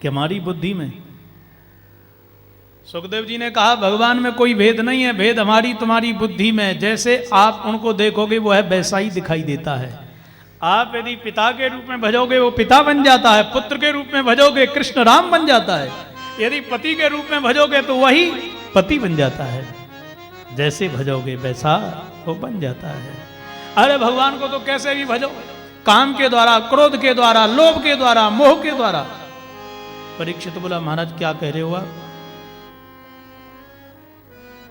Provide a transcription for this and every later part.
कि हमारी बुद्धि में। सुखदेव जी ने कहा भगवान में कोई भेद नहीं है, भेद हमारी तुम्हारी बुद्धि में। जैसे आप उनको देखोगे वो है वैसा ही दिखाई देता है। आप यदि पिता के रूप में भजोगे वो पिता बन जाता है, पुत्र के रूप में भजोगे कृष्ण राम बन जाता है, यदि पति के रूप में भजोगे तो वही पति बन जाता है। जैसे भजोगे वैसा वो बन जाता है। अरे भगवान को तो कैसे भी भजो, काम के द्वारा, क्रोध के द्वारा, लोभ के द्वारा, मोह के द्वारा। परीक्षित तो बोला महाराज क्या कह रहे हो आप?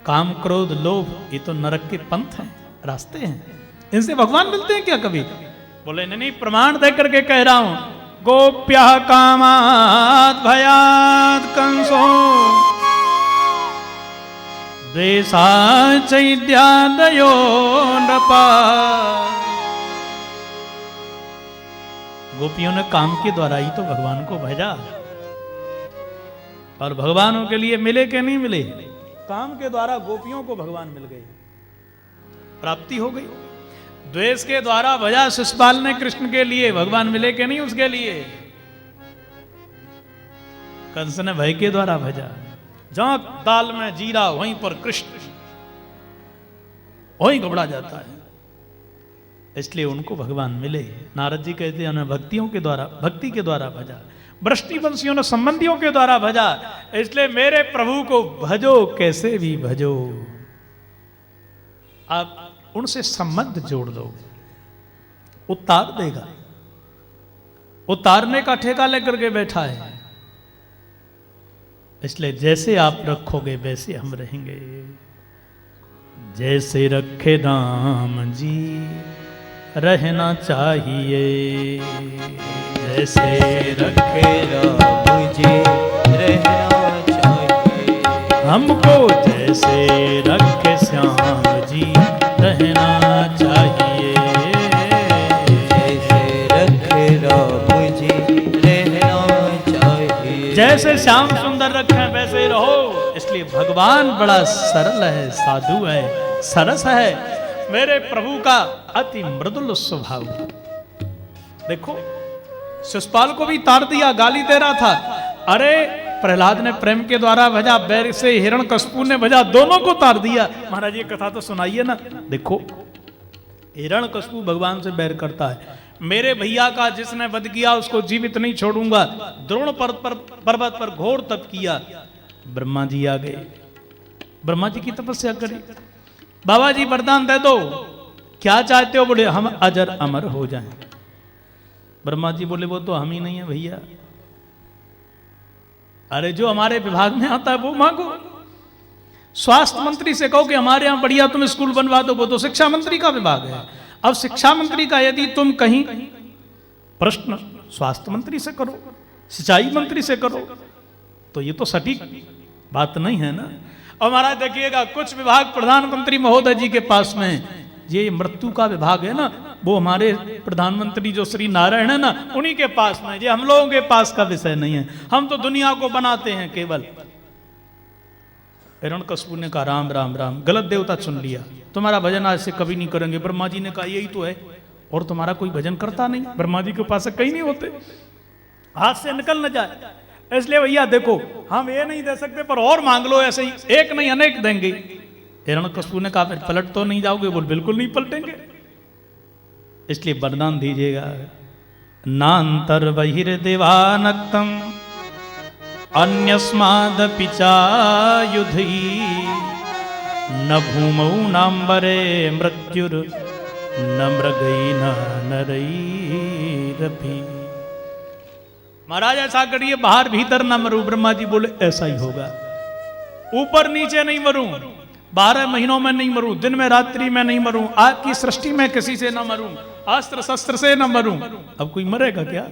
काम क्रोध लोभ ये तो नरक के पंथ हैं, रास्ते हैं, इनसे भगवान मिलते हैं क्या कभी? बोले नहीं, प्रमाण दे करके कह रहा हूं। गोप्या कामात् भयात् कंसो द्वेषात् चैद्यादयो नृपा। गोपियों ने काम के द्वारा ही तो भगवान को भजा, और भगवानों के लिए मिले कि नहीं मिले? काम के द्वारा गोपियों को भगवान मिल गए, प्राप्ति हो गई। द्वेष के द्वारा भजा शिशुपाल ने कृष्ण के लिए, भगवान मिले कि नहीं उसके लिए? कंस ने भय के द्वारा भजा, जहां दाल में जीरा वहीं पर कृष्ण, वहीं घबरा जाता है, इसलिए उनको भगवान मिले। नारद जी कहते हैं उन्हें भक्तियों के द्वारा, भक्ति के द्वारा भजा। वृष्टि वंशियों ने संबंधियों के द्वारा भजा, इसलिए मेरे प्रभु को भजो कैसे भी भजो, आप उनसे संबंध जोड़ दो, उतार देगा। उतारने का ठेका लेकर के बैठा है, इसलिए जैसे आप रखोगे वैसे हम रहेंगे। जैसे रखे राम जी रहना चाहिए, जैसे रखे राम जी रहना चाहिए, हमको जैसे रखे श्याम जी रहना चाहिए। जैसे रखे राम जी रहना चाहिए, जैसे श्याम सुंदर रखे वैसे ही रहो। इसलिए भगवान बड़ा सरल है, साधु है, सरस है। मेरे प्रभु का अति मृदुल स्वभाव। देखो शिशुपाल को भी तार दिया, गाली दे रहा था। अरे प्रहलाद ने प्रेम के द्वारा भजा, बैर से हिरण्यकशिपु ने भजा, दोनों को तार दिया। महाराज ये कथा तो सुनाइए ना। देखो हिरण्यकशिपु भगवान से बैर करता है, मेरे भैया का जिसने वध किया उसको जीवित नहीं छोड़ूंगा। द्रोण पर्वत पर घोर तप किया, ब्रह्मा जी आ गए, ब्रह्मा जी की तपस्या करी। बाबा जी वरदान दे दो, क्या चाहते हो? बोले हम अजर अमर हो जाएं। ब्रह्मा जी बोले वो तो हम ही नहीं है भैया। अरे जो हमारे विभाग में आता है वो मांगो। स्वास्थ्य मंत्री से कहो कि हमारे यहां बढ़िया तुम स्कूल बनवा दो, वो तो शिक्षा मंत्री का विभाग है। अब शिक्षा मंत्री का यदि तुम कहीं प्रश्न स्वास्थ्य मंत्री से करो, सिंचाई मंत्री से करो, तो ये तो सटीक बात नहीं है ना। और महाराज देखिएगा कुछ विभाग प्रधानमंत्री महोदय जी के पास में, ये मृत्यु का विभाग है ना, वो हमारे प्रधानमंत्री जो श्री नारायण है ना, उन्हीं के पास में, ये हम लोगों के पास का विषय नहीं है। हम तो दुनिया को बनाते हैं केवल। हिरण्यकशिपु ने कहा राम राम राम, गलत देवता चुन लिया, तुम्हारा भजन आज से कभी नहीं करेंगे। ब्रह्मा जी ने कहा यही तो है, और तुम्हारा कोई भजन करता नहीं। ब्रह्मा जी के पास कहीं नहीं होते, हाथ से निकल न जाए। इसलिए भैया देखो हम ये नहीं दे सकते, पर और मांग लो, ऐसे ही एक नहीं अनेक देंगे। हिरण्यकशिपु ने कहा फिर पलट तो नहीं जाओगे? बोल बिल्कुल नहीं पलटेंगे। इसलिए वरदान दीजिएगा, नान्तर बहिर्देवानक्तम अन्यस्मादपि चायुधि, न भूमौ नाम्बरे मृत्युर न मृगै न नरैरपि। महाराज ऐसा करिए बाहर भीतर न मरूं। ब्रह्मा जी बोले ऐसा ही होगा, ऊपर नीचे नहीं मरूं, 12 महीनों में नहीं मरूं, दिन में रात्रि में नहीं मरूं, आपकी सृष्टि में किसी से न मरूं, अस्त्र शस्त्र से न मरूं। अब कोई मरेगा क्या?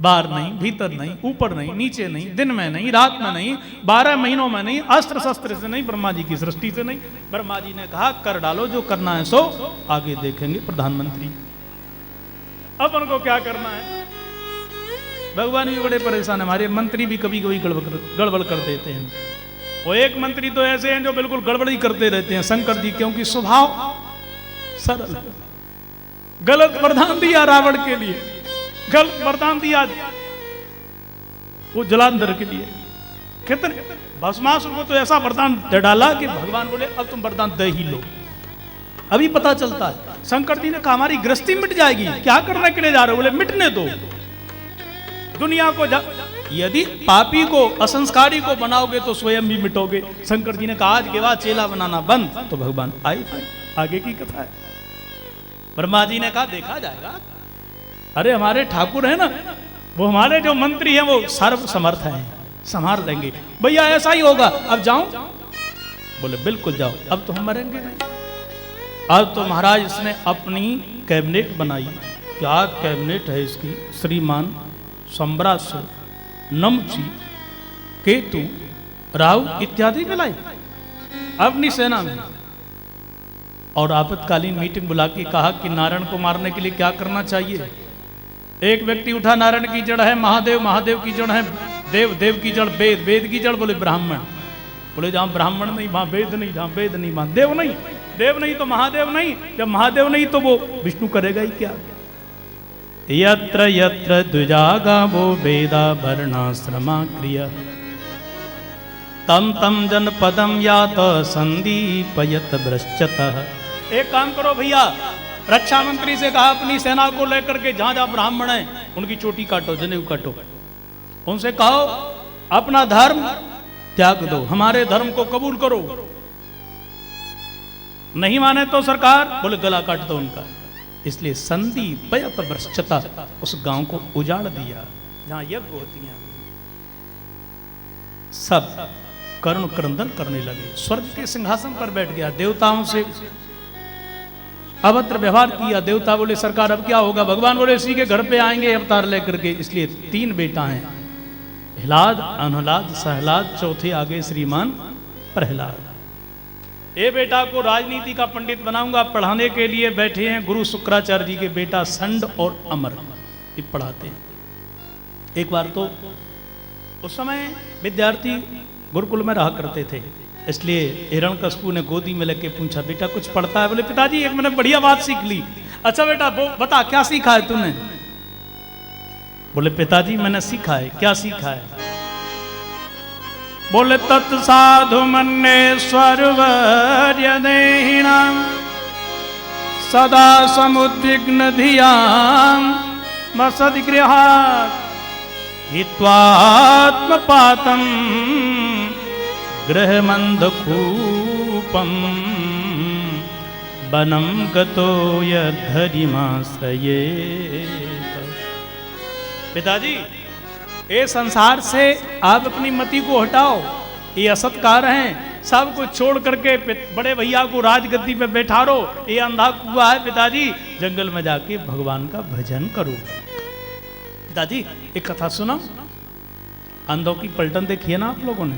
बाहर नहीं, भीतर नहीं, ऊपर नहीं, नीचे नहीं, दिन में नहीं, रात में नहीं, 12 महीनों में नहीं, अस्त्र शस्त्र से नहीं, ब्रह्मा जी की सृष्टि से नहीं। ब्रह्मा जी ने कहा कर डालो जो करना है सो, आगे देखेंगे प्रधानमंत्री। अब उनको क्या करना है? भगवान भी बड़े परेशान है, हमारे मंत्री भी कभी कभी गड़बड़ कर देते हैं। वो एक मंत्री तो ऐसे हैं जो बिल्कुल गड़बड़ी करते रहते हैं, शंकर जी, क्योंकि स्वभाव सरल है। गलत वरदान दिया रावण के लिए, गलत वरदान दिया, वो जलांधर के लिए। कितने भस्मासुर को तो ऐसा वरदान दे डाला कि भगवान बोले अब तुम वरदान दे ही लो। अभी पता चलता है। शंकर जी ने कहा हमारी गृहस्थी मिट जाएगी, क्या करने के लिए जा रहे हो? बोले मिटने दो दुनिया को। यदि पापी को असंस्कारी को बनाओगे तो स्वयं भी मिटोगे। शंकर जी ने कहा आज के बाद चेला बनाना बंद, तो भगवान आए थे। आगे की कथा है। ब्रह्मा जी ने कहा देखा जाएगा, अरे हमारे ठाकुर है ना, वो हमारे जो मंत्री हैं वो सर्व समर्थ हैं, संभाल लेंगे। भैया ऐसा ही होगा, अब जाऊं? बोले बिल्कुल जाओ, अब तो हम मरेंगे नहीं। अब तो महाराज इसने अपनी कैबिनेट बनाई। क्या कैबिनेट है इसकी? श्रीमान सम्राट, नमची, केतु, राहु इत्यादि मिलाई अपनी सेना में। और आपातकालीन मीटिंग बुला के कहा कि नारायण को मारने के लिए क्या करना चाहिए। एक व्यक्ति उठा, नारायण की जड़ है महादेव, महादेव की जड़ है देव, देव की जड़ वेद, वेद की जड़ बोले ब्राह्मण। बोले जहां ब्राह्मण नहीं वहां वेद नहीं, जहां वेद नहीं वहां देव नहीं, देव नहीं तो महादेव नहीं, जब महादेव नहीं तो वो विष्णु करेगा ही क्या। यत्र यत्र द्विजागावो वेदा वर्णाश्रमा क्रिया तम तम जनपदम यात संदीपयत भ्रश्चतः। एक काम करो भैया, रक्षा मंत्री से कहा अपनी सेना को लेकर के जहां जहां ब्राह्मण है उनकी चोटी काटो, जनेऊ काटो। उनसे कहो अपना धर्म त्याग दो, हमारे धर्म को कबूल करो। नहीं माने तो सरकार बोले गला काट दो उनका। इसलिए संदीपयत भ्रश्चता, उस गांव को उजाड़ दिया जहां यज्ञ होती हैं। सब कर्ण क्रंदन करने लगे। स्वर्ग के सिंहासन पर बैठ गया, देवताओं से अभद्र व्यवहार किया। देवता बोले सरकार अब क्या होगा? भगवान बोले इसी के घर पे आएंगे अवतार लेकर के। इसलिए 3 बेटा हैं, हिलाद, अनहलाद, सहलाद, चौथे आगे श्रीमान प्रहलाद। ये बेटा को राजनीति का पंडित बनाऊंगा, पढ़ाने के लिए बैठे हैं गुरु शुक्राचार्य जी के बेटा संड और अमर, ये पढ़ाते हैं। एक बार तो उस समय विद्यार्थी गुरुकुल में रहा करते थे, इसलिए हिरण्यकशिपु ने गोदी में लेके पूछा बेटा कुछ पढ़ता है? बोले पिताजी एक मैंने बढ़िया बात सीख ली। अच्छा बेटा वो बता क्या सीखा है तूने? बोले पिताजी मैंने सीखा है। क्या सीखा है? बोले तत्साधु मन्नेश्वर देहिणाम सदा समुद्विग्न धियाम मसद्गृहात् हित्वात्मपातं गृहमन्धकूपं वनं गतो यद्धरिमाश्रयेत। पिताजी ये संसार से आप अपनी मति को हटाओ, ये असत्कार हैं, सब कुछ छोड़ करके बड़े भैया को राजगद्दी पे बैठा रो। ये अंधा कुआं है पिताजी, जंगल में जाके भगवान का भजन करो। पिताजी एक कथा सुनो। अंधों की पलटन देखी है ना आप लोगों ने?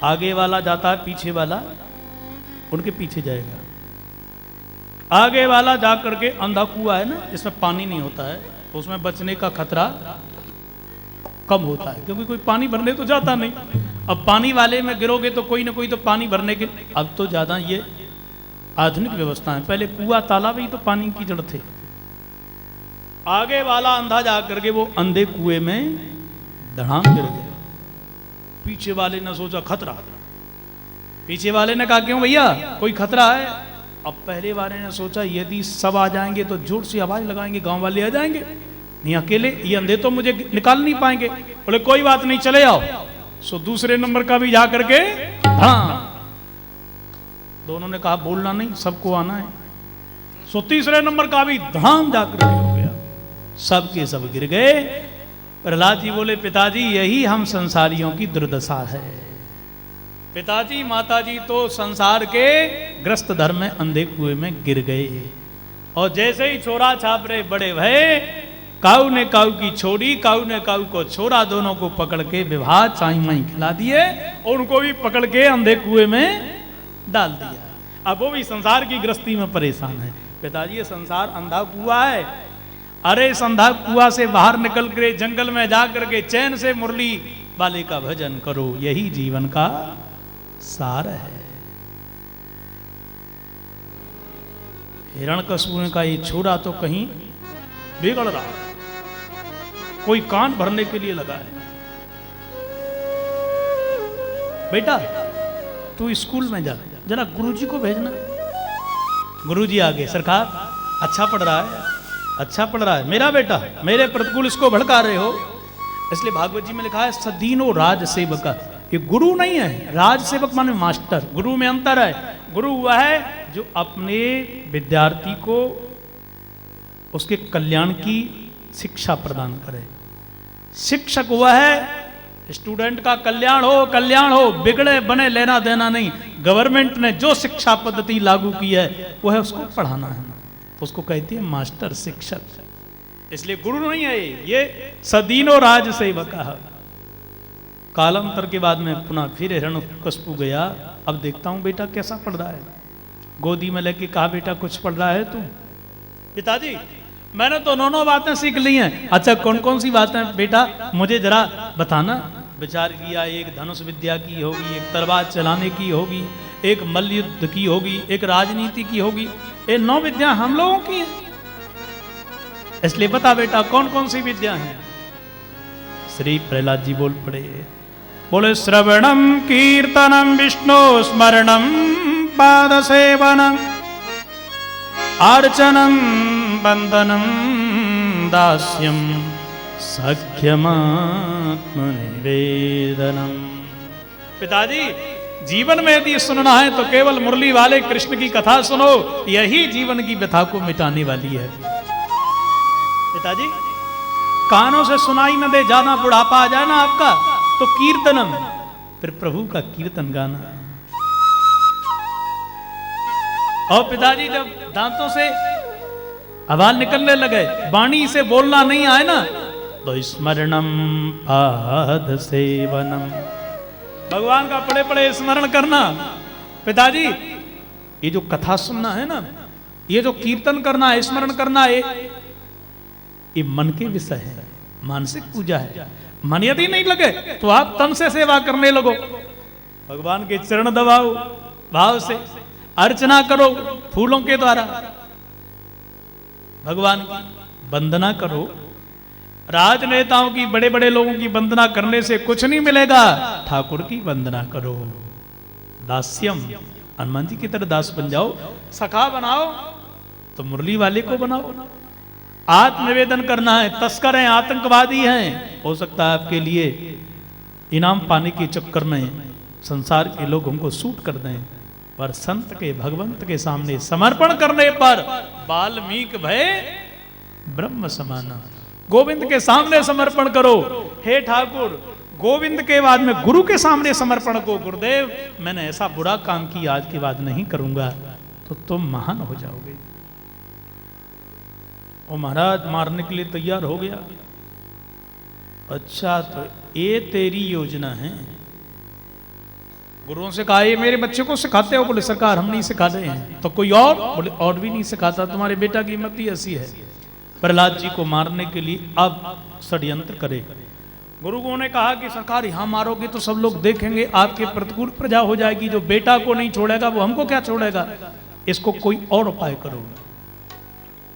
आगे वाला जाता है, पीछे वाला उनके पीछे जाएगा। आगे वाला जा करके अंधा कुआं है ना, इसमें पानी नहीं होता है, तो उसमें बचने का खतरा कम होता है, क्योंकि कोई पानी भरने तो जाता नहीं। अब पानी वाले में गिरोगे तो कोई ना कोई तो पानी भरने के। अब तो ज्यादा ये आधुनिक व्यवस्था है, पहले कुआं तालाब ही तो पानी की जड़ थे। आगे वाला अंधा जा करके वो अंधे कुएं में धड़ाम गिर गया। पीछे वाले ने सोचा खतरा, पीछे वाले ने कहा क्यों भैया कोई खतरा है? अब पहले वाले ने सोचा यदि सब आ जाएंगे तो जोर से आवाज लगाएंगे, गांव वाले आ जाएंगे, नहीं अकेले ये अंधे तो मुझे निकाल नहीं पाएंगे। बोले कोई बात नहीं चले आओ। सो दूसरे नंबर का भी जा करके हाँ, दोनों ने कहा बोलना नहीं, सबको आना है। सो तीसरे नंबर का भी धाम जाकर हो गया, सबके सब गिर गए। प्रहलाद जी बोले पिताजी यही हम संसारियों की दुर्दशा है। पिताजी माताजी तो संसार के ग्रस्त धर्म में अंधे कुएं में गिर गए, और जैसे ही छोरा छापरे बड़े भय, काऊ ने काऊ की छोड़ी, काऊ ने काऊ को छोरा, दोनों को पकड़ के विवाह चाई माई खिला दिए और उनको भी पकड़ के अंधे कुएं में डाल दिया। अब वो भी संसार की गृहस्थी में परेशान है। पिताजी ये संसार अंधा कुआं है, अरे इस अंधा कुआं से बाहर निकल कर जंगल में जा करके चैन से मुरली वाले का भजन करो, यही जीवन का सार है। हिरण्यकशिपु का ये छोरा तो कहीं बिगड़ रहा है, कोई कान भरने के लिए लगा है। बेटा तू स्कूल में जा, जरा गुरुजी को भेजना। गुरुजी आगे, सरकार अच्छा पढ़ रहा है, अच्छा पढ़ रहा है मेरा बेटा, मेरे प्रतिकूल इसको भड़का रहे हो। इसलिए भागवत जी में लिखा है सदीनो राज सेवका। ये गुरु नहीं है, राज सेवक माने मास्टर। गुरु में अंतर है। गुरु वह है जो अपने विद्यार्थी को उसके कल्याण की शिक्षा प्रदान करे। शिक्षक वह है स्टूडेंट का कल्याण हो, बिगड़े बने लेना देना नहीं। गवर्नमेंट ने जो शिक्षा पद्धति लागू की है वह है उसको पढ़ाना है, उसको कहती है मास्टर, शिक्षक। इसलिए गुरु नहीं है ये सदीनो राज सेवक। कालांतर के बाद में पुनः फिर हिरण्यकशिपु गया। अब देखता हूं बेटा कैसा पढ़ रहा है। गोदी में लेके कहा बेटा कुछ पढ़ रहा है तू? पिताजी मैंने तो दोनों बातें सीख ली हैं। अच्छा कौन कौन सी बातें बेटा मुझे जरा बताना। विचार किया, एक धनुष विद्या की होगी, एक तलवार चलाने की होगी, एक मल्ल युद्ध की होगी, एक राजनीति की होगी। ये 9 विद्या हम लोगों की है। इसलिए बता बेटा कौन कौन सी विद्या हैं? श्री प्रहलाद जी बोल पड़े, बोले श्रवणम कीर्तनम विष्णु स्मरणम पाद सेवनम अर्चनम बंदनम दास्यम सख्यमात्म निवेदनम। पिताजी जीवन में यदि सुनना है तो केवल मुरली वाले कृष्ण की कथा सुनो, यही जीवन की व्यथा को मिटाने वाली है। पिताजी कानों से सुनाई न दे, जाना बुढ़ापा आ जाए ना आपका, तो कीर्तनम, फिर प्रभु का कीर्तन गाना। और पिताजी जब दांतों से आवाज निकलने लगे, वाणी से बोलना नहीं आए ना, तो स्मरणम पाद सेवनम, भगवान का पड़े पड़े स्मरण करना। पिताजी ये जो कथा सुनना है ना, ये जो कीर्तन करना है, स्मरण करना है, ये मन के विषय है, मानसिक पूजा है। मन यदि नहीं लगे तो आप तन से सेवा करने लगो, भगवान के चरण दबाओ, भाव से अर्चना करो, फूलों के द्वारा भगवान की वंदना करो। राजनेताओं की, बड़े बड़े लोगों की वंदना करने से कुछ नहीं मिलेगा, ठाकुर की वंदना करो। दास्यम, हनुमान जी की तरह दास बन जाओ। सखा बनाओ तो मुरली वाले को बनाओ। आत्मनिवेदन करना है, तस्कर हैं, आतंकवादी हैं, हो सकता है आपके लिए इनाम पाने के चक्कर में संसार के लोग हमको सूट कर दें, पर संत के, भगवंत के सामने समर्पण करने पर वाल्मीकि भय ब्रह्म समाना। गोविंद के सामने समर्पण करो। हे ठाकुर, गोविंद के बाद में गुरु के सामने समर्पण को, गुरुदेव मैंने ऐसा बुरा काम किया, आज के बाद नहीं करूंगा, तो तुम महान हो जाओगे। वो महाराज मारने के लिए तैयार हो गया। अच्छा तो ये तेरी योजना है? गुरुओं से कहा ये मेरे बच्चे को सिखाते हो? बोले सरकार हम नहीं सिखाते हैं। तो कोई और? बोले और भी नहीं सिखाता, तुम्हारे बेटा की हिम्मत ही ऐसी है। प्रहलाद जी को मारने के लिए अब षड्यंत्र करे। गुरुओं ने कहा कि सरकार यहां मारोगे तो सब लोग देखेंगे, आपके प्रतिकूल प्रजा हो जाएगी, जो बेटा को नहीं छोड़ेगा वो हमको क्या छोड़ेगा, इसको कोई और उपाय करो।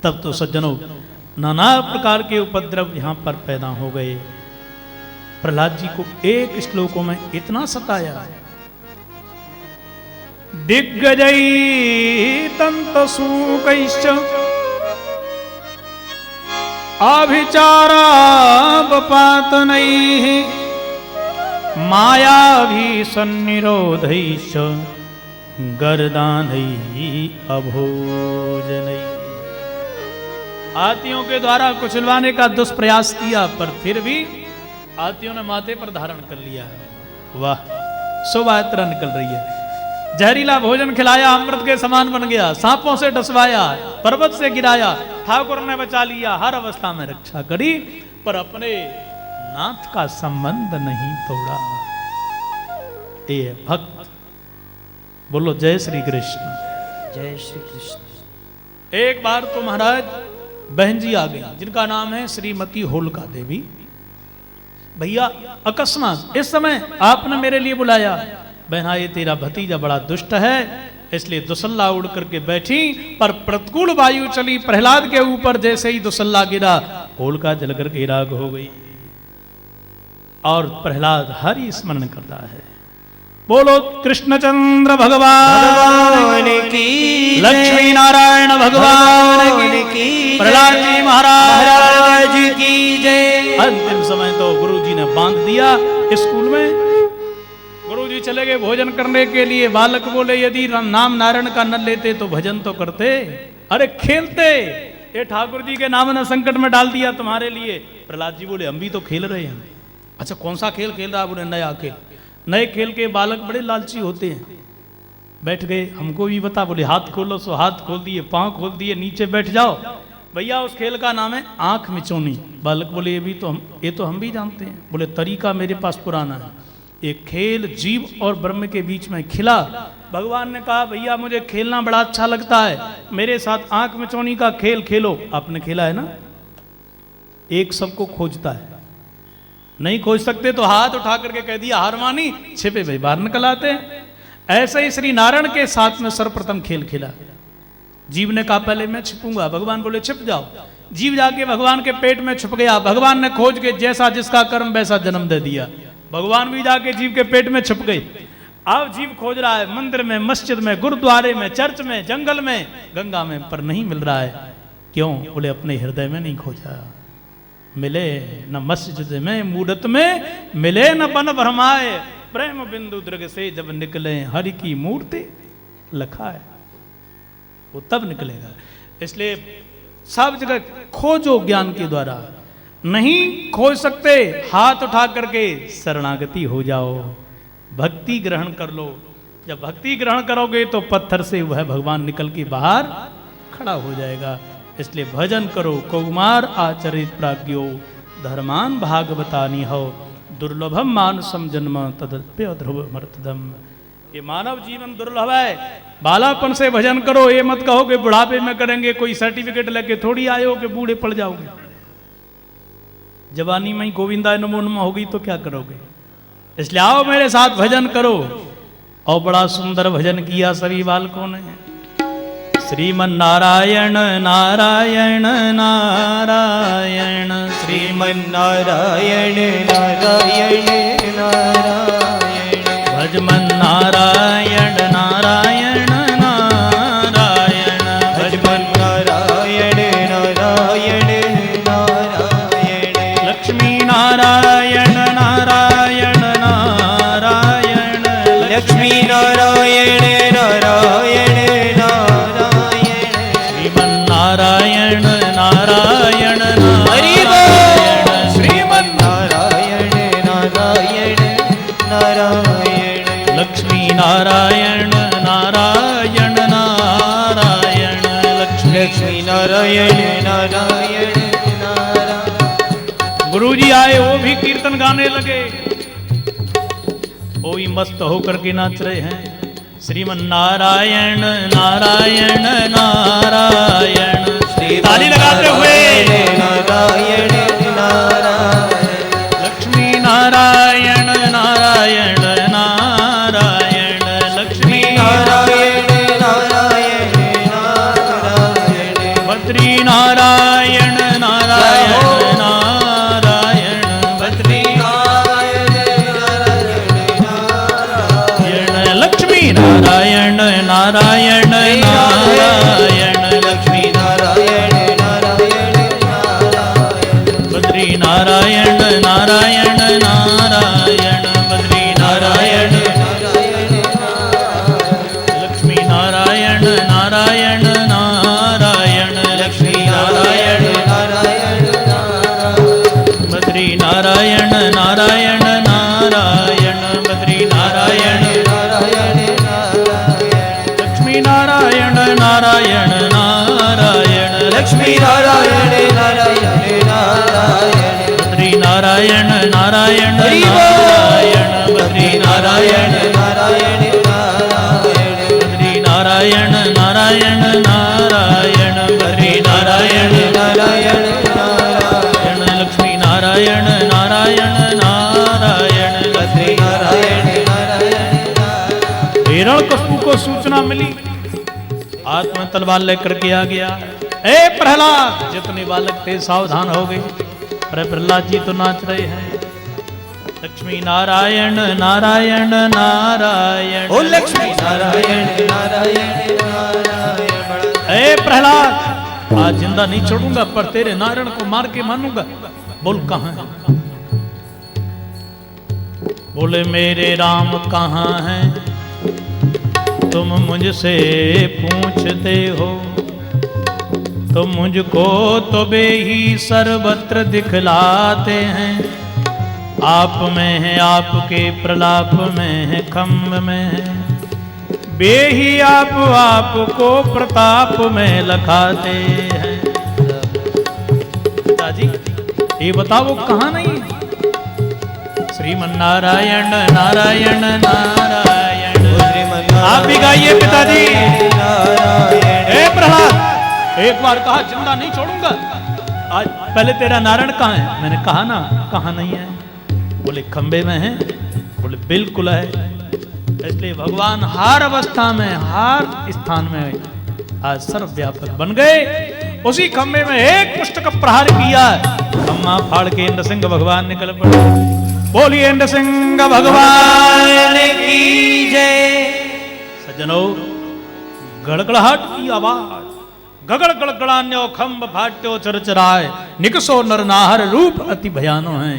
तब तो सज्जनों नाना प्रकार के उपद्रव यहां पर पैदा हो गए। प्रहलाद जी को एक श्लोकों में इतना सताया, दिग्गजई तंतसूकैश्च आभिचारावपातनैः मायाभिसन्निरोधैश्च गर्दानैः अभोजनैः। हाथियों के द्वारा कुचलवाने का दुष्प्रयास किया, पर फिर भी हाथियों ने माथे पर धारण कर लिया। वाह, शोभा यात्रा निकल रही है। जहरीला भोजन खिलाया, अमृत के समान बन गया, सांपों से डसवाया, पर्वत से गिराया, ठाकुर ने बचा लिया, हर अवस्था में रक्षा करी, पर अपने नाथ का संबंध नहीं तोड़ा। ये भक्त। बोलो जय श्री कृष्ण। जय श्री कृष्ण। एक बार तो महाराज बहन जी आ गई, जिनका नाम है श्रीमती होलका देवी। भैया अकस्मात इस समय आपने मेरे लिए बुलाया। बहना ये तेरा भतीजा बड़ा दुष्ट है, इसलिए दुसल्ला उड़ करके बैठी, पर प्रतिकूल वायु चली प्रहलाद के ऊपर, जैसे ही दुसल्ला गिरा होलका जल करके राग हो गई। और प्रहलाद हरि स्मरण करता है। बोलो कृष्णचंद्र भगवान की लक्ष्मी नारायण भगवान की प्रहलाद जी महाराज की जय। अंतिम समय तो गुरुजी ने बांध दिया स्कूल में। गुरुजी चले गए भोजन करने के लिए। बालक बोले यदि नाम नारायण का न लेते तो भजन तो करते, अरे खेलते। ये ठाकुर जी के नाम ने संकट में डाल दिया तुम्हारे लिए। प्रहलाद जी बोले हम भी तो खेल रहे हैं। अच्छा कौन सा खेल खेल रहा? बोले नया खेल। नए खेल के बालक बड़े लालची होते हैं। बैठ गए, हमको भी बता। बोले हाथ खोलो, सो हाथ खोल दिए, पांव खोल दिए, नीचे बैठ जाओ। भैया उस खेल का नाम है आंख मिचौनी। बालक बोले ये तो हम भी जानते हैं। बोले तरीका मेरे पास पुराना है। एक खेल जीव और ब्रह्म के बीच में खिला। भगवान ने कहा भैया मुझे खेलना बड़ा अच्छा लगता है, मेरे साथ आंख मिचौनी का खेल खेलो। आपने खेला है ना? एक सबको खोजता है, नहीं खोज सकते तो हाथ उठा करके कह दिया हार मानी, छिपे भाई बाहर निकल आते हैं। ऐसे ही श्री नारायण के साथ में सर्वप्रथम खेल खेला। जीव ने कहा पहले मैं छिपूंगा। भगवान बोले छिप जाओ। जीव जाके भगवान के पेट में छुप गया। भगवान ने खोज के जैसा जिसका कर्म वैसा जन्म दे दिया। भगवान भी जाके जीव के पेट में छुप गए। अब जीव खोज रहा है मंदिर में, मस्जिद में, गुरुद्वारे में, चर्च में, जंगल में, गंगा में, पर नहीं मिल रहा है। क्यों? बोले अपने हृदय में नहीं खोजा। मिले न मस्जिद में मूरत में, मिले न बन भरमाए, प्रेम बिंदु दृग से जब निकले हरि की मूर्ति लखा है, वो तब निकलेगा। इसलिए सब जगह खोजो ज्ञान के द्वारा। नहीं खोज सकते, हाथ उठा करके शरणागति हो जाओ, भक्ति ग्रहण कर लो। जब भक्ति ग्रहण करोगे तो पत्थर से वह भगवान निकल के बाहर खड़ा हो जाएगा। इसलिए भजन करो कौमार आचरित प्राज्ञो, धर्मान भागवतानि हो, दुर्लभम मानसम जन्म तदप्य ध्रुव मर्तदम। ये मानव जीवन दुर्लभ है। बालापन से भजन करो। ये मत कहो कि बुढ़ापे में करेंगे, कोई सर्टिफिकेट लेके थोड़ी आए हो कि बूढ़े पड़ जाओगे। जवानी में ही गोविंदा नमो नमः होगी तो क्या करोगे? इसलिए आओ मेरे साथ भजन करो। और बड़ा सुंदर भजन किया सभी बालकों ने। श्रीमन नारायण नारायण नारायण, श्रीमन नारायण नारायण नारायण, भजमन नारायण नारायण नारायण, भजमन नारायण नारायण नारायण, लक्ष्मी नारायण नारायण नारायण, लक्ष्मी नारायण नारायण नारायण, श्रीमन नारायण नारायण हरि नारायण, बोल। श्रीमन नारायण नारायण नारायण, लक्ष्मी नारायण नारायण नारायण, लक्ष्मी नारायण नारायण नारायण। गुरुजी आए, वो भी कीर्तन गाने लगे। वो भी मस्त होकर के नाच रहे हैं। श्रीमन नारायण नारायण नारायण, ताली लगाते हुए नारायण नारायण, लक्ष्मी नारायण नारायण नारायण, लक्ष्मी नारायण नारायण नारायण, बद्री नारायण नारायण नारायण, बद्री नारायण नारायण, लक्ष्मी नारायण नारायण नारायण, लक्ष्मी नारायण नारायण नारायण, बद्री नारायण नारायण नारायण, बद्री नारायण, लक्ष्मी नारायण नारायण नारायण, लक्ष्मी नारायण, बद्री नारायण नारायण नारायण, बद्री नारायण, लक्ष्मी नारायण नारायण नारायण, लक्ष्मी नारायण नारायण नारायण, बद्री नारायण नारायण हरि बोल। नारायण, बद्री नारायण नारायण, नारायण नारायण, बद्री नारायण नारायण नारायण, बद्री नारायण नारायण नारायण, लक्ष्मी नारायण नारायण नारायण, बद्री नारायण नारायण नारायण। हिरण्यकशिपु को सूचना मिली, हाथ में तलवार लेकर के आ गया। ए प्रहलाद, जितने बालक थे सावधान हो गए। अरे प्रहलाद जी तो नाच रहे हैं। लक्ष्मी नारायण नारायण नारायण। ओ लक्ष्मी नारायण नारायण नारायण। ए प्रहलाद, आज जिंदा नहीं छोड़ूंगा, पर तेरे नारायण को मार के मानूंगा। बोल कहां है? बोले मेरे राम कहां हैं, तुम मुझसे पूछते हो। तुम मुझको तो बेही सर्वत्र दिखलाते हैं। आप में है आपके प्रलाप में है, खम्भ में है बेही आप, आपको प्रताप में लखाते हैं। पिताजी ये बताओ वो कहाँ नहीं है? श्रीमन नारायण नारायण नारायण। आप भी गाइए पिताजी। हे प्रहलाद, एक बार कहा जिंदा नहीं छोड़ूंगा। आज पहले तेरा नारायण कहाँ है? मैंने कहा ना कहाँ नहीं है। बोले खंबे में है। बोले बिल्कुल है। इसलिए भगवान हर अवस्था में हर स्थान में आज सर्वव्यापक बन गए। उसी खंबे में एक मुष्ट का प्रहार किया, खम्मा फाड़ के इंद्र सिंह भगवान निकल पड़े। बोलिए इंद्र सिंह भगवान की जय। सज्जनों, गड़गड़ाहट की आवाज, गगड़ गड़गड़ान्यो खम्ब फाट्यो चरचराय, निकसो नरनाहर रूप अति भयानो है।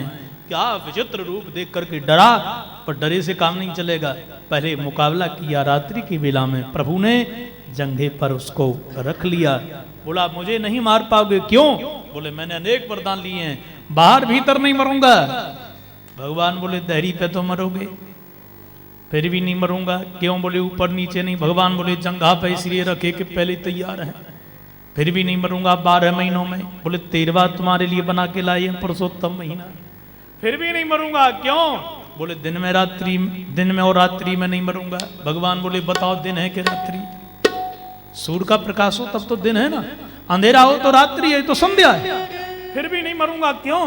क्या विचित्र रूप देख करके डरा, पर डरे से काम नहीं चलेगा। पहले मुकाबला किया रात्रि की बेला में, प्रभु ने जंघे पर उसको रख लिया। बोला मुझे नहीं मार पाओगे, क्यों? बोले मैंने अनेक वरदान लिए हैं, बाहर भीतर नहीं मरूंगा। भगवान बोले दहरी पे तो मरोगे, फिर भी नहीं मरूंगा। क्यों? बोले ऊपर नीचे नहीं। भगवान बोले जंघा पे इसलिए रखे कि पहले तैयार है, फिर भी नहीं मरूंगा 12 महीनों में। बोले 13वां तुम्हारे लिए बना के लाए हैं, पुरुषोत्तम महीना, फिर भी नहीं मरूंगा। क्यों? बोले दिन में और रात्रि में नहीं मरूंगा। भगवान बोले बताओ दिन है कि रात्रि? सूर्य का प्रकाश हो तब तो दिन है ना, अंधेरा हो तो रात्रि है, तो संध्या है। फिर भी नहीं मरूंगा। क्यों?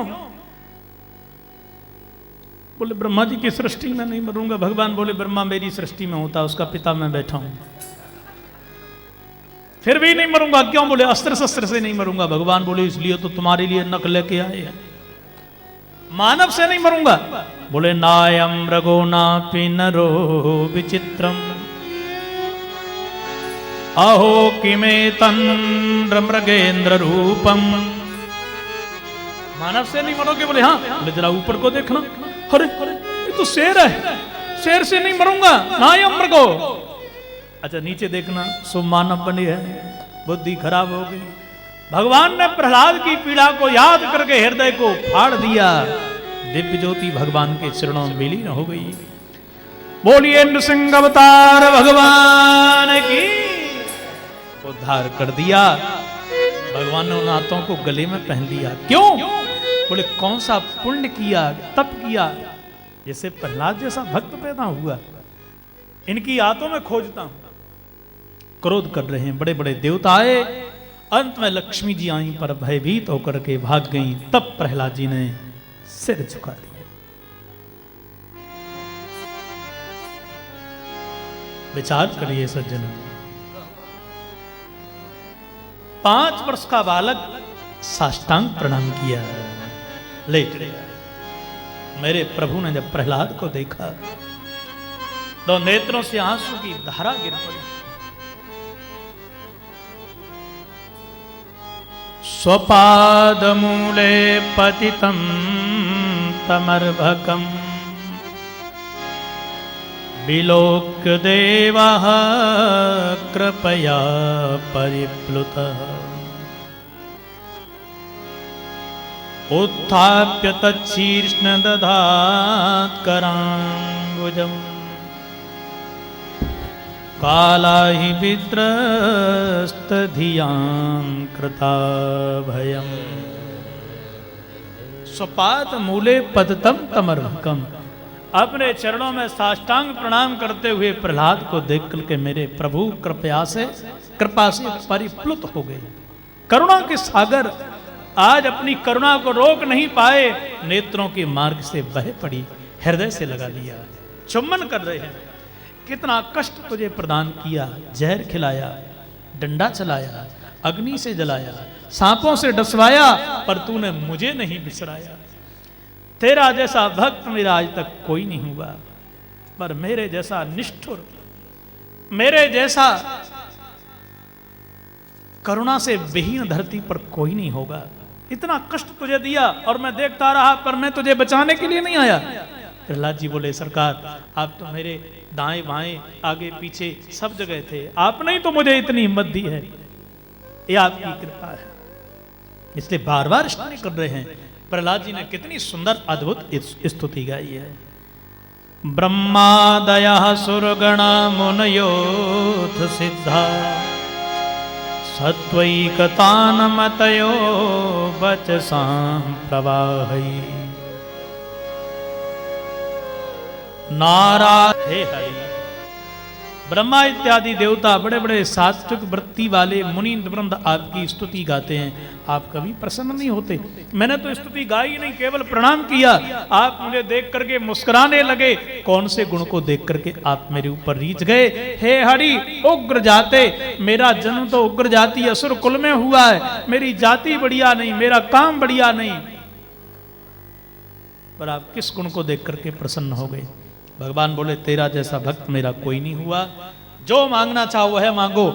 बोले ब्रह्मा जी की सृष्टि में नहीं मरूंगा। भगवान बोले ब्रह्मा मेरी सृष्टि में होता, उसका पिता मैं बैठा हूं, फिर भी नहीं मरूंगा। क्यों? बोले अस्त्र शस्त्र से नहीं मरूंगा। भगवान बोले इसलिए तो तुम्हारे लिए नख लेके आए हैं, मानव से नहीं मरूंगा। बोले नायम मृगो नापि नरो विचित्रम, अहो किमे तंद्र मृगेंद्र रूपम। मानव से नहीं मरोगे? बोले हाँ। बोले जरा ऊपर को देखना, अरे ये तो शेर है, शेर से नहीं मरूंगा। नायम मृगो। अच्छा नीचे देखना, सो मानव बने है, बुद्धि खराब हो गई। भगवान ने प्रहलाद की पीड़ा को याद करके हृदय को फाड़ दिया। दिव्य ज्योति भगवान के चरणों में विलीन हो गई। बोलिए नृसिंह अवतार भगवान की। उद्धार कर दिया। भगवान ने उन हाथों को गले में पहन लिया। क्यों? बोले कौन सा पुण्य किया, तप किया, जैसे प्रहलाद जैसा भक्त पैदा हुआ। इनकी हाथों में खोजता हूं। क्रोध कर रहे हैं, बड़े बड़े देवता आए। अंत में लक्ष्मी जी आई, पर भयभीत होकर के भाग गई। तब प्रहलाद जी ने सिर झुका दिया। विचार करिए सज्जनों, 5 वर्ष का बालक साष्टांग प्रणाम किया, लेट गया। मेरे प्रभु ने जब प्रहलाद को देखा तो नेत्रों से आंसू की धारा गिर पड़ी। स्वपाद मूले पतितं तमर्भकम् विलोक्य देवः कृपया परिप्लुतः उत्थाप्य तच्छीर्ष्ण दधात् कराम्बुजम् काला हि विद्रस्त धियां कृता भयम्। स्वपाद मूले पतितं तमर्भकम्। अपने चरणों में साष्टांग प्रणाम करते हुए प्रहलाद को देख करके मेरे प्रभु कृपा से परिप्लुत हो गए। करुणा के सागर आज अपनी करुणा को रोक नहीं पाए, नेत्रों के मार्ग से बह पड़ी, हृदय से लगा लिया, चुम्बन कर रहे हैं। कितना कष्ट तुझे प्रदान किया, जहर खिलाया, डंडा चलाया, अग्नि से जलाया, सांपों से डसवाया, पर तूने मुझे नहीं बिसराया। तेरा जैसा भक्त मेरा आज तक कोई नहीं हुआ, पर मेरे जैसा निष्ठुर, मेरे जैसा करुणा से विहीन धरती पर कोई नहीं होगा। इतना कष्ट तुझे दिया और मैं देखता रहा, पर मैं तुझे बचाने के लिए नहीं आया। प्रहलाद जी बोले, सरकार आप तो मेरे दाएं बाएं आगे पीछे सब जगह थे, आपने ही तो मुझे इतनी हिम्मत दी है, ये आपकी कृपा है। इसलिए बार बार स्तुति कर रहे हैं। प्रहलाद जी ने कितनी सुंदर अद्भुत स्तुति गाई है। ब्रह्मादयः सुरगणा मुनयोऽथ सिद्धा सत्वैकतानमतयो वचसां प्रवाहै नारायण। हे हरि, ब्रह्मा इत्यादि देवता, बड़े बड़े सात्विक वृत्ति वाले मुनि वृंद आपकी स्तुति गाते हैं, आप कभी प्रसन्न नहीं होते। मैंने तो स्तुति गाई नहीं, केवल प्रणाम किया, आप मुझे देख करके मुस्कुराने लगे। कौन से गुण को देख करके आप मेरे ऊपर रीझ गए? हे हरि, उग्र जाते, मेरा जन्म तो उग्र जाति असुर कुल में हुआ है, मेरी जाति बढ़िया नहीं, मेरा काम बढ़िया नहीं, पर आप किस गुण को देख करके प्रसन्न हो गए? भगवान बोले, तेरा जैसा भक्त मेरा कोई नहीं हुआ, जो मांगना चाहो वह मांगो।